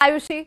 आयुषी।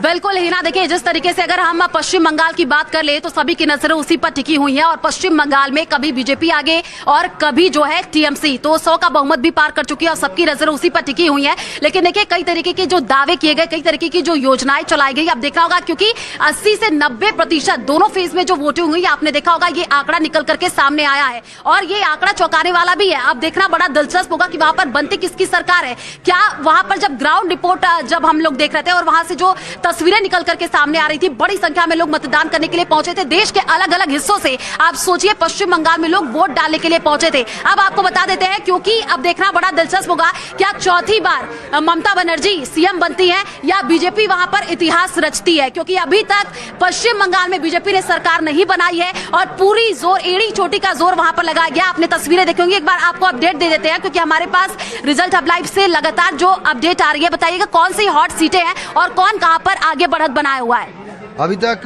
बिल्कुल हिना, देखिए जिस तरीके से अगर हम पश्चिम बंगाल की बात कर ले तो सभी की नजरें उसी पर टिकी हुई हैं और पश्चिम बंगाल में कभी बीजेपी आगे और कभी जो है टीएमसी, तो 100 का बहुमत भी पार कर चुकी है और सबकी नजरें उसी पर टिकी हुई हैं। लेकिन देखिए कई तरीके के जो दावे किए गए, कई तरीके की जो योजनाएं चलाई गई, अब देखा होगा क्योंकि 80 से 90% दोनों फेज में जो वोटिंग हुई आपने देखा होगा ये आंकड़ा निकल करके सामने आया है और ये आंकड़ा चौंकाने वाला भी है। अब देखना बड़ा दिलचस्प होगा कि वहां पर बनती किसकी सरकार है। क्या वहां पर जब ग्राउंड रिपोर्ट जब हम लोग देख रहे थे और वहां से जो तस्वीरें निकल करके सामने आ रही थी, बड़ी संख्या में लोग मतदान करने के लिए पहुंचे थे देश के अलग अलग हिस्सों से। आप सोचिए पश्चिम बंगाल में लोग वोट डालने के लिए पहुंचे थे। अब आपको बता देते हैं क्योंकि अब देखना बड़ा दिलचस्प होगा, क्या चौथी बार ममता बनर्जी सीएम बनती हैं या बीजेपी वहां पर इतिहास रचती है, क्योंकि अभी तक पश्चिम बंगाल में बीजेपी ने सरकार नहीं बनाई है और पूरी जोर एड़ी चोटी का जोर वहां पर लगाया गया। आपने तस्वीरें देखी होंगी, एक बार आपको अपडेट दे देते हैं क्योंकि हमारे पास रिजल्ट हब लाइव से लगातार जो अपडेट आ रही है। बताइएगा कौन सी हॉट सीटें हैं और कौन कहां पर आगे बढ़त बनाया हुआ है। अभी तक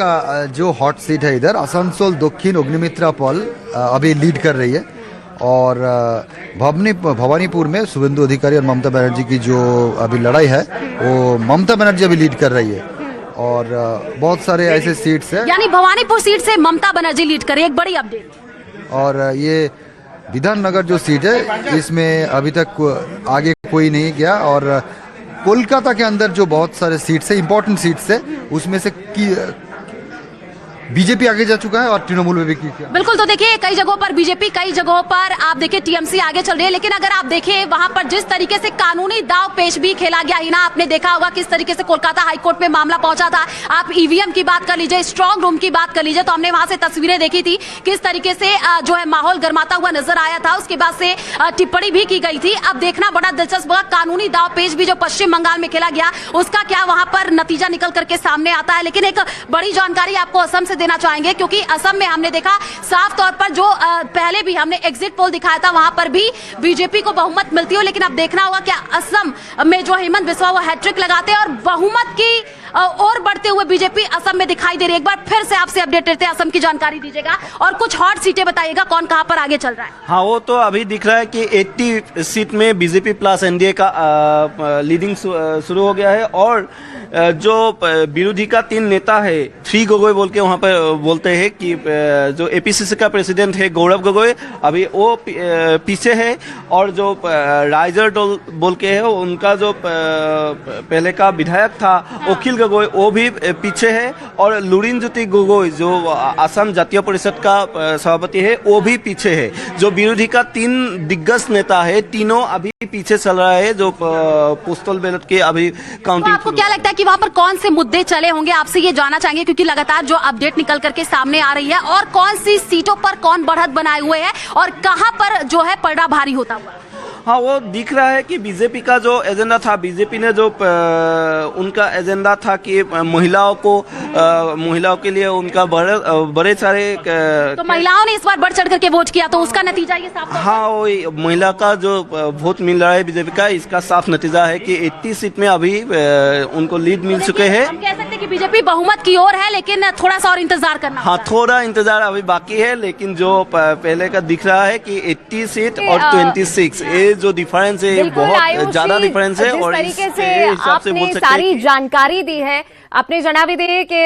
जो हॉट सीट है इधर आसनसोल दक्षिण अग्निमित्रा पॉल अभी लीड कर रही है और भवानीपुर में शुभेंदु अधिकारी और ममता बनर्जी की जो अभी लड़ाई है वो ममता बनर्जी अभी लीड कर रही है और बहुत सारे ऐसे सीट्स हैं, यानी भवानीपुर सीट से ममता बनर्जी लीड कर रही है, एक बड़ी अपडेट। और ये विधाननगर जो सीट है इसमें अभी तक आगे कोई नहीं गया और कोलकाता के अंदर जो बहुत सारे सीट्स है, इंपॉर्टेंट सीट्स है, उसमें से बीजेपी आगे जा चुका है और तृणमूल में भी किया। बिल्कुल, तो देखिए कई जगहों पर बीजेपी, कई जगहों पर आप देखिए टीएमसी आगे चल रही है। लेकिन अगर आप देखिए वहां पर जिस तरीके से कानूनी दाव पेश भी खेला गया ही ना, आपने देखा होगा किस तरीके से कोलकाता हाईकोर्ट में मामला पहुंचा था। आप ईवीएम की बात कर लीजिए, स्ट्रांग रूम की बात कर लीजिए, तो हमने वहां से तस्वीरें देखी थी किस तरीके से जो है माहौल गर्माता हुआ नजर आया था। उसके बाद से टिप्पणी भी की गई थी। अब देखना बड़ा दिलचस्प होगा, कानूनी दाव पेश भी जो पश्चिम बंगाल में खेला गया उसका क्या वहां पर नतीजा निकल करके सामने आता है। लेकिन एक बड़ी जानकारी आपको असम से देना चाहेंगे क्योंकि असम में हमने देखा साफ तौर पर जो पहले भी हमने एग्जिट पोल दिखाया था वहां पर भी बीजेपी को बहुमत मिलती हो। लेकिन अब देखना होगा क्या असम में जो हेमंत बिस्वा वो हैट्रिक लगाते हैं और बहुमत की और बढ़ते हुए बीजेपी असम में दिखाई दे रही है। एक बार फिर से आपसे अपडेट देते हैं, असम की जानकारी दीजिएगा और कुछ हॉट सीटें बताइएगा कौन कहां पर आगे चल रहा है। हाँ, वो तो अभी दिख रहा है कि 80 सीट में बीजेपी प्लस एनडीए का लीडिंग शुरू हो गया है और जो विरोधी का 3 नेता है, श्री गोगोई बोल के वहाँ पर बोलते हैं कि जो एपीसीसी का प्रेसिडेंट है गौरव गोगोई, अभी वो पीछे है और जो राइजर डोल बोल के है उनका जो पहले का विधायक था अखिल गोगोई वो भी पीछे है और लुरिनज्योति गोगोई जो असम जातीय परिषद का सभापति है वो भी पीछे है। जो विरोधी का 3 दिग्गज नेता है तीनों अभी पीछे चल रहा है जो पोस्टल बैलेट के अभी काउंटिंग। आपको क्या लगता है कि वहां पर कौन से मुद्दे चले होंगे, आपसे ये जानना चाहेंगे क्योंकि लगातार जो अपडेट निकल करके सामने आ रही है और कौन सी सीटों पर कौन बढ़त बनाए हुए है और कहां पर जो है पलड़ा भारी होता हुआ। हाँ, वो दिख रहा है कि बीजेपी का जो एजेंडा था, बीजेपी ने जो उनका एजेंडा था कि महिलाओं के लिए उनका बड़े सारे तो महिलाओं ने इस बार बढ़ चढ़ करके वोट किया तो उसका नतीजा ये साफ। हाँ, वो महिला का जो वोट मिल रहा है बीजेपी का, इसका साफ नतीजा है कि 80 सीट में अभी उनको लीड मिल चुके हैं। हम कह सकते हैं कि बीजेपी बहुमत की ओर है लेकिन थोड़ा सा और इंतजार करना। हाँ, थोड़ा इंतजार अभी बाकी है, लेकिन जो पहले का दिख रहा है कि 80 सीट और 26 ये जो डिफरेंस है बहुत ज्यादा डिफरेंस है। जिस और तरीके से आपने सारी जानकारी दी है, आपने जनावी दी है कि